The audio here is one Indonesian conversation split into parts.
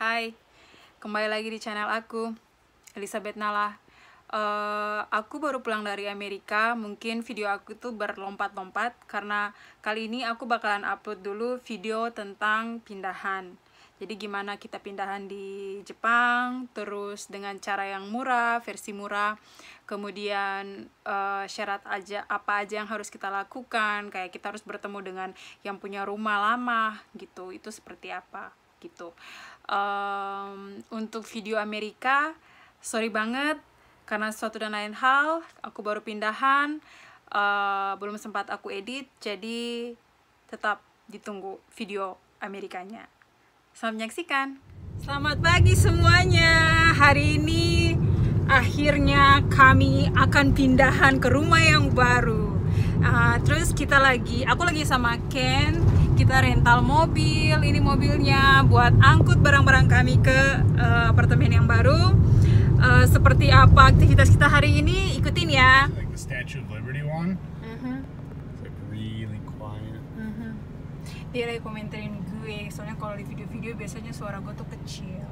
Hai, kembali lagi di channel aku, Elizabeth Nala. Aku baru pulang dari Amerika. Mungkin video aku tuh berlompat-lompat karena kali ini aku bakalan upload dulu video tentang pindahan. Jadi gimana kita pindahan di Jepang, terus dengan cara yang murah, versi murah. Kemudian syarat apa aja yang harus kita lakukan, kayak kita harus bertemu dengan yang punya rumah lama gitu. Itu seperti apa gitu. Untuk video Amerika, sorry banget karena suatu dan lain hal aku baru pindahan, belum sempat aku edit, jadi tetap ditunggu video Amerikanya. Selamat menyaksikan. Selamat pagi semuanya. Hari ini akhirnya kami akan pindahan ke rumah yang baru. Terus aku lagi sama Ken. Kita rental mobil. Ini mobilnya buat angkut barang-barang kami ke apartemen yang baru. Seperti apa aktivitas kita hari ini? Ikutin ya. Like the Statue of Liberty one. It's like really quiet. Dia lagi komentarin gue, soalnya kalau di video-video biasanya suara gue tuh kecil.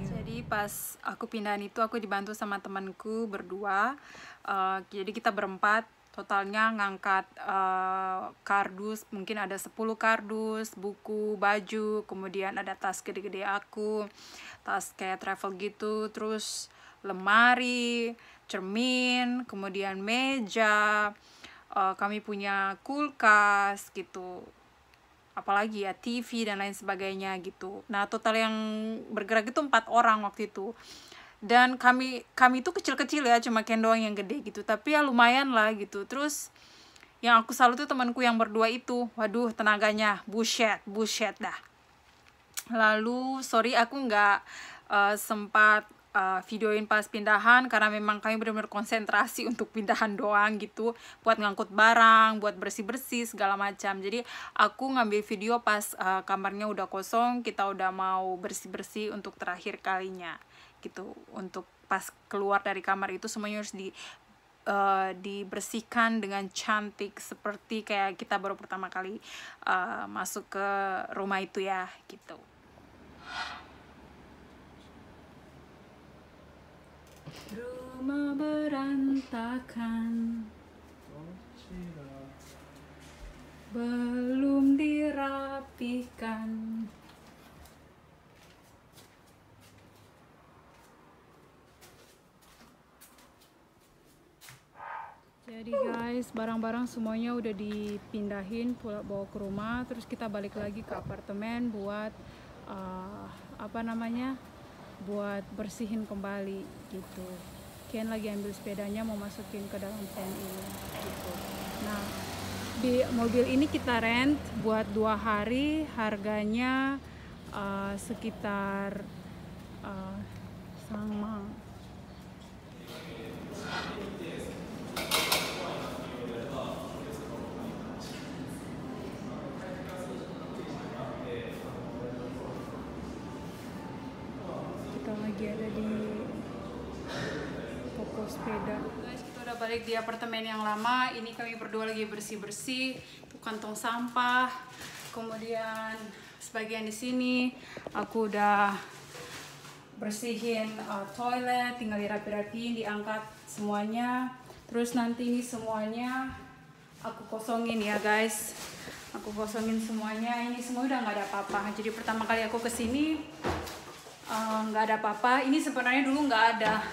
Jadi pas aku pindahan itu aku dibantu sama temanku berdua. Jadi kita berempat totalnya ngangkat kardus, mungkin ada 10 kardus, buku, baju, kemudian ada tas gede-gede aku, tas kayak travel gitu, terus lemari, cermin, kemudian meja, kami punya kulkas gitu, apalagi ya TV dan lain sebagainya gitu. Nah total yang bergerak itu 4 orang waktu itu, dan kami tuh kecil-kecil ya, cuma Ken doang yang gede gitu, tapi ya lumayan lah gitu. Terus yang aku salut tuh temanku yang berdua itu, waduh tenaganya buset dah. Lalu sorry aku nggak sempat videoin pas pindahan karena memang kami benar-benar konsentrasi untuk pindahan doang gitu, buat ngangkut barang, buat bersih-bersih segala macam. Jadi aku ngambil video pas kamarnya udah kosong, kita udah mau bersih-bersih untuk terakhir kalinya gitu. Untuk pas keluar dari kamar itu semuanya harus dibersihkan dengan cantik, seperti kayak kita baru pertama kali masuk ke rumah itu ya gitu. Rumah berantakan, belum dirapikan. Jadi guys, barang-barang semuanya udah dipindahin, bawa ke rumah. Terus kita balik lagi ke apartemen buat buat bersihin kembali gitu. Ken lagi ambil sepedanya mau masukin ke dalam van ini gitu. Nah di mobil ini kita rent buat 2 hari, harganya sekitar sama lagi ada di toko sepeda. Guys, kita udah balik di apartemen yang lama. Ini kami berdua lagi bersih-bersih tuh kantong sampah. Kemudian sebagian di sini aku udah bersihin toilet, tinggal dirapi-rapiin, diangkat semuanya. Terus nanti ini semuanya aku kosongin ya guys. Aku kosongin semuanya. Ini semua udah nggak ada apa-apa. Jadi pertama kali aku kesini nggak ada apa-apa. Ini sebenarnya dulu nggak ada,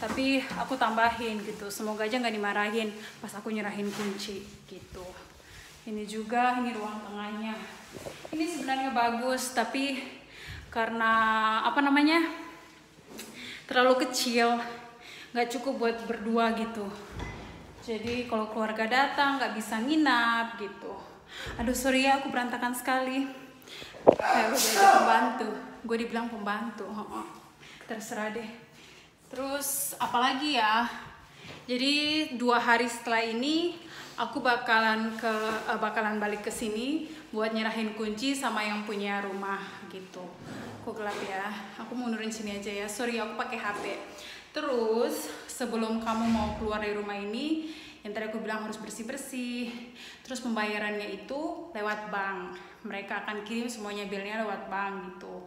tapi aku tambahin gitu, semoga aja nggak dimarahin pas aku nyerahin kunci gitu. Ini juga, ini ruang tengahnya, ini sebenarnya bagus, tapi karena terlalu kecil, nggak cukup buat berdua gitu. Jadi kalau keluarga datang nggak bisa nginap gitu. Aduh sorry ya, aku berantakan sekali. Kayak udah ada pembantu, gue dibilang pembantu, terserah deh. Terus apalagi ya, jadi 2 hari setelah ini aku bakalan balik ke sini buat nyerahin kunci sama yang punya rumah gitu. Kok gelap ya, aku mau nurin sini aja ya, sorry aku pakai HP. Terus sebelum kamu mau keluar dari rumah ini, yang tadi aku bilang harus bersih-bersih, terus pembayarannya itu lewat bank. Mereka akan kirim semuanya bilnya lewat bank gitu.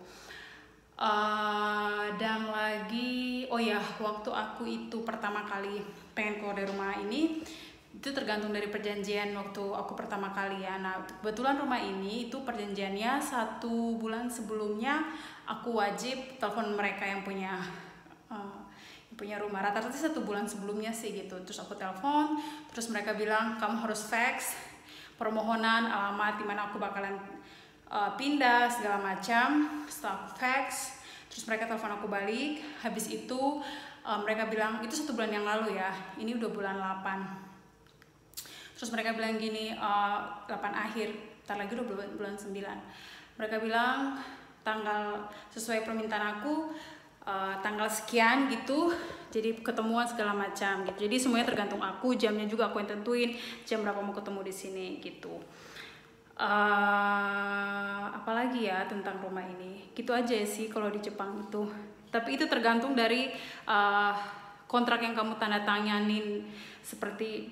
Oh ya, waktu aku itu pertama kali pengen keluar dari rumah ini, itu tergantung dari perjanjian waktu aku pertama kali ya. Nah, kebetulan rumah ini itu perjanjiannya 1 bulan sebelumnya aku wajib telepon mereka yang punya rumah. Rata-rata 1 bulan sebelumnya sih gitu. Terus aku telepon, terus mereka bilang kamu harus fax permohonan, alamat dimana aku bakalan pindah segala macam. Setelah aku fax, terus mereka telepon aku balik. Habis itu mereka bilang itu 1 bulan yang lalu ya. Ini udah bulan 8. Terus mereka bilang gini, 8 akhir, ntar lagi udah bulan 9. Mereka bilang tanggal sesuai permintaan aku, tanggal sekian gitu, jadi ketemuan segala macam gitu. Jadi semuanya tergantung aku, jamnya juga aku yang tentuin jam berapa mau ketemu di sini gitu. Apalagi ya tentang rumah ini, gitu aja sih kalau di Jepang itu. Tapi itu tergantung dari kontrak yang kamu tanda tanganin seperti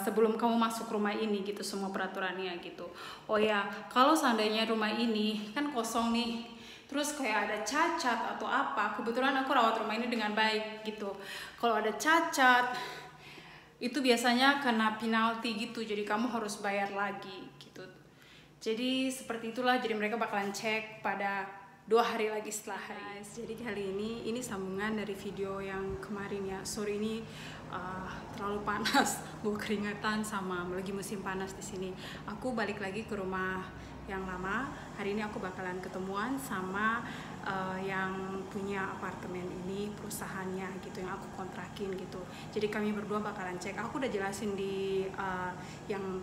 sebelum kamu masuk rumah ini gitu, semua peraturannya gitu. Oh ya, kalau seandainya rumah ini kan kosong nih, terus kayak ada cacat atau apa, kebetulan aku rawat rumah ini dengan baik gitu. Kalau ada cacat itu biasanya kena penalti gitu, jadi kamu harus bayar lagi gitu. Jadi seperti itulah, jadi mereka bakalan cek pada 2 hari lagi setelah hari. Jadi kali ini sambungan dari video yang kemarin ya. Sorry ini terlalu panas, gue keringatan sama lagi musim panas di sini. Aku balik lagi ke rumah yang lama. Hari ini aku bakalan ketemuan sama yang punya apartemen ini, perusahaannya gitu, yang aku kontrakin gitu. Jadi kami berdua bakalan cek. Aku udah jelasin di yang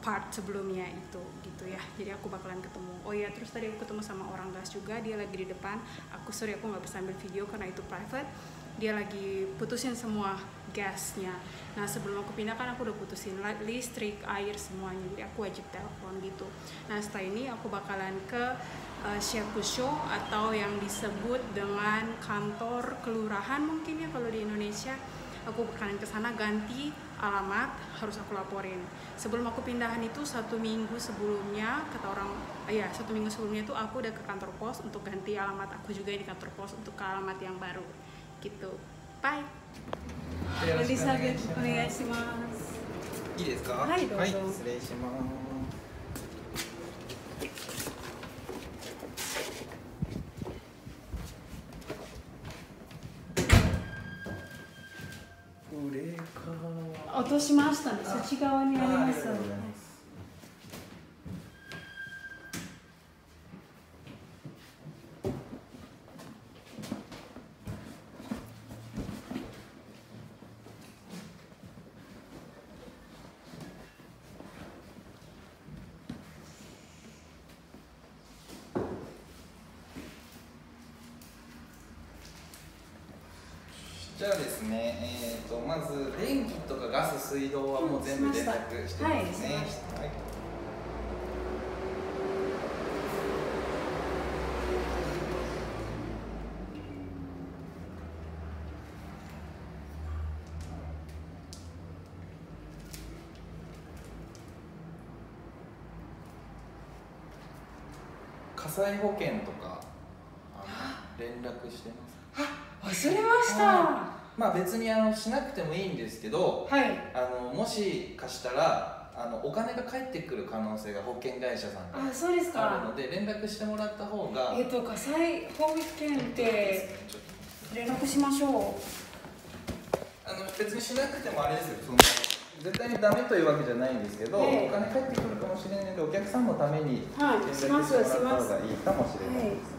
part sebelumnya itu gitu ya. Jadi aku bakalan ketemu. Oh iya, terus tadi aku ketemu sama orang gas juga, dia lagi di depan. Aku nggak bisa ambil video karena itu private. Dia lagi putusin semua gasnya. Nah sebelum aku pindah kan aku udah putusin listrik, air semuanya. Jadi aku wajib telepon gitu. Nah setelah ini aku bakalan ke Shakusho atau yang disebut dengan kantor kelurahan mungkin ya kalau di Indonesia. Aku bakalan ke sana ganti alamat, harus aku laporin. Sebelum aku pindahan itu 1 minggu sebelumnya, kata orang, 1 minggu sebelumnya itu aku udah ke kantor pos untuk ganti alamat. Aku juga di kantor pos untuk ke alamat yang baru gitu. Bye. Elizabeth, onegaishimasu. いいですか？はい、どうぞ。はい、失礼します。これか。落としましたね。そっち側にあります。ありがとうございます。じゃあですね、まず電気とかガス、水道はもう全部連絡してますね。はい。火災保険とか連絡してます。忘れました。まあ別にしなくてもいいんですけど、はい。もしかしたらお金が返ってくる可能性が保険会社さんからそうですか。あるので連絡してもらった方が。火災保険って連絡しましょう。別にしなくてもあれですよ。絶対にダメというわけじゃないんですけど、お金返ってくるかもしれないので、お客さんのために連絡してもらった方がいいかもしれないです。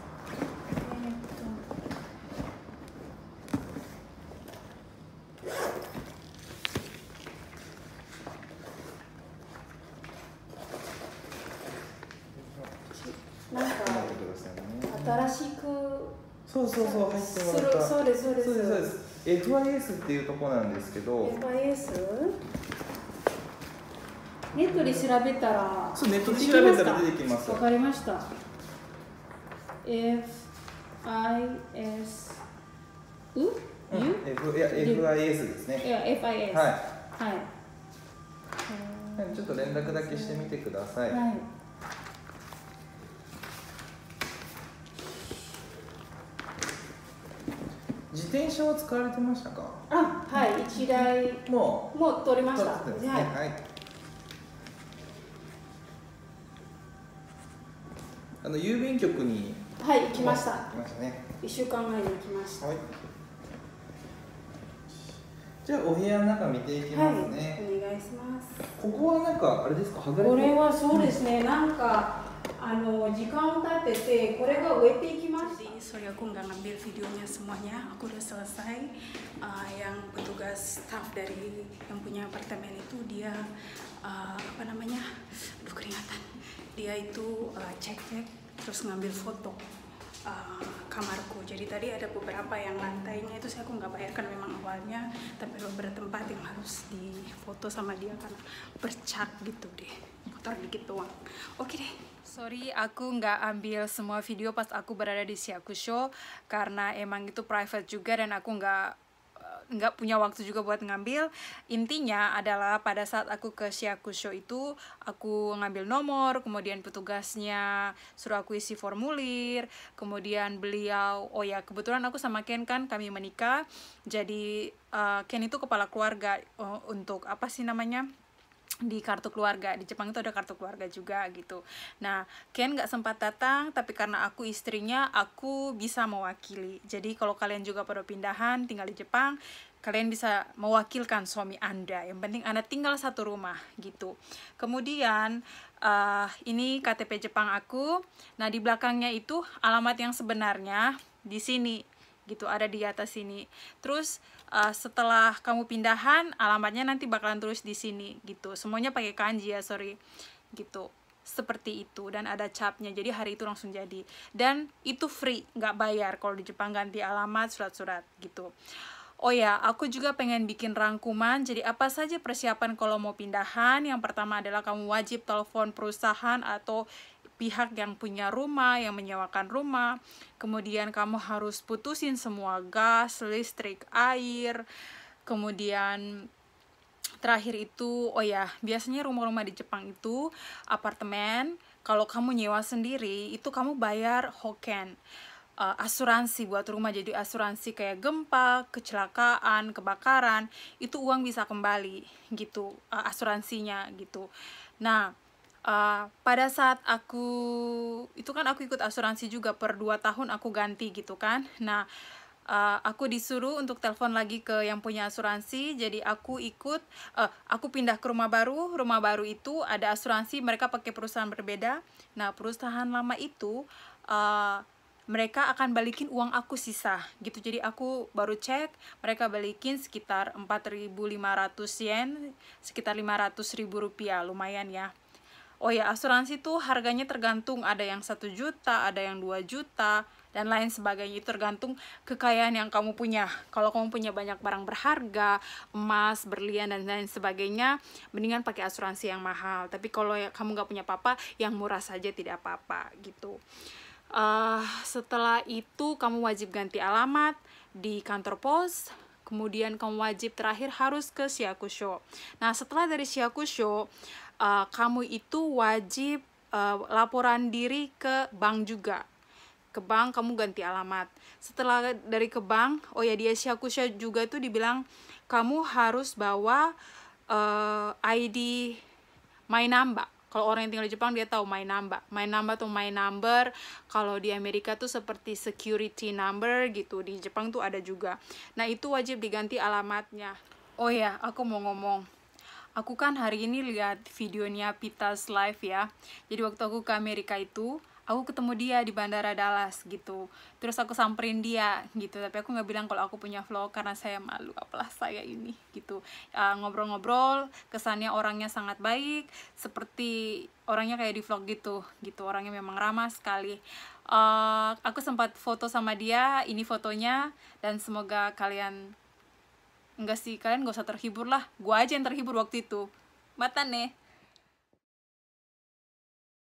なんか新しくそう入ってもらった。そうです。FIS っていうところなんですけど。FIS？ ネットで調べたら。そう、ネットで調べたら出てきます。わかりました。FIS。FIS ですね。いや、FIS。はい。はい。ちょっと連絡だけしてみてください。はい。自転車は使われてましたか？あ、はい、1台もう取りました。取ってますね。はい。はい。郵便局にはい、行きました。行きましたね。1週間前に行きました。はい。じゃあお部屋の中見ていきますね。はい、お願いします。ここはなんかあれですか？剥がれて。これはそうですね。なんか時間を経っててこれが植えていきました。Jadi sorry aku nggak ngambil videonya semuanya, aku udah selesai. Yang petugas staff dari yang punya apartemen itu dia apa namanya, aduh keringatan. Dia itu cek-cek terus ngambil foto kamarku. Jadi tadi ada beberapa yang lantainya itu aku nggak bayarkan memang awalnya, tapi beberapa tempat yang harus difoto sama dia karena bercat gitu deh, kotor dikit doang. Oke deh. Sorry, aku nggak ambil semua video pas aku berada di Syakusho karena emang itu private juga dan aku nggak punya waktu juga buat ngambil. Intinya adalah pada saat aku ke Syakusho itu aku ngambil nomor, kemudian petugasnya suruh aku isi formulir, kemudian beliau, oh ya kebetulan aku sama Ken kan kami menikah, jadi Ken itu kepala keluarga untuk apa sih namanya, di kartu keluarga. Di Jepang itu ada kartu keluarga juga gitu. Nah, Ken nggak sempat datang, tapi karena aku istrinya, aku bisa mewakili. Jadi kalau kalian juga pada pindahan tinggal di Jepang, kalian bisa mewakilkan suami Anda. Yang penting Anda tinggal satu rumah gitu. Kemudian ini KTP Jepang aku. Nah, di belakangnya itu alamat yang sebenarnya di sini gitu, ada di atas sini. Terus setelah kamu pindahan, alamatnya nanti bakalan tulis di sini gitu. Semuanya pakai kanji ya, sorry. Gitu. Seperti itu, dan ada capnya. Jadi hari itu langsung jadi. Dan itu free, nggak bayar kalau di Jepang ganti alamat, surat-surat gitu. Oh ya, aku juga pengen bikin rangkuman. Jadi apa saja persiapan kalau mau pindahan? Yang pertama adalah kamu wajib telepon perusahaan atau pihak yang punya rumah, yang menyewakan rumah. Kemudian kamu harus putusin semua gas, listrik, air. Kemudian terakhir itu, oh ya, biasanya rumah-rumah di Jepang itu apartemen, kalau kamu nyewa sendiri itu kamu bayar hoken, asuransi buat rumah. Jadi asuransi kayak gempa, kecelakaan, kebakaran, itu uang bisa kembali gitu, asuransinya gitu. Nah, pada saat aku itu kan aku ikut asuransi juga, per 2 tahun aku ganti gitu kan. Nah, aku disuruh untuk telepon lagi ke yang punya asuransi. Jadi aku ikut, aku pindah ke rumah baru itu ada asuransi, mereka pakai perusahaan berbeda. Nah, perusahaan lama itu mereka akan balikin uang aku sisa gitu. Jadi aku baru cek, mereka balikin sekitar 4.500 yen, sekitar 500.000 rupiah, lumayan ya. Oh ya, asuransi tuh harganya tergantung, ada yang 1 juta, ada yang 2 juta, dan lain sebagainya. Itu tergantung kekayaan yang kamu punya. Kalau kamu punya banyak barang berharga, emas, berlian, dan lain sebagainya, mendingan pakai asuransi yang mahal. Tapi kalau kamu nggak punya apa-apa, yang murah saja tidak apa-apa gitu. Setelah itu kamu wajib ganti alamat di kantor pos. Kemudian kamu wajib terakhir harus ke Syakusho. Nah, setelah dari Syakusho, kamu itu wajib laporan diri ke bank juga. Ke bank kamu ganti alamat. Setelah dari ke bank, oh ya, di Syakusho juga itu dibilang kamu harus bawa ID My Namba. Kalau orang yang tinggal di Jepang dia tahu My Namba. My Namba atau My Number. Kalau di Amerika tuh seperti security number gitu. Di Jepang tuh ada juga. Nah, itu wajib diganti alamatnya. Oh ya, aku mau ngomong. Aku kan hari ini lihat videonya Pita's Live ya. Jadi waktu aku ke Amerika itu, aku ketemu dia di Bandara Dallas gitu. Terus aku samperin dia gitu. Tapi aku nggak bilang kalau aku punya vlog karena saya malu. Apalah saya ini gitu. Ngobrol-ngobrol, kesannya orangnya sangat baik. Seperti orangnya kayak di vlog gitu. Orangnya memang ramah sekali. Aku sempat foto sama dia. Ini fotonya. Dan semoga kalian... Enggak sih, kalian gak usah terhibur lah. Gue aja yang terhibur waktu itu. Mata nih.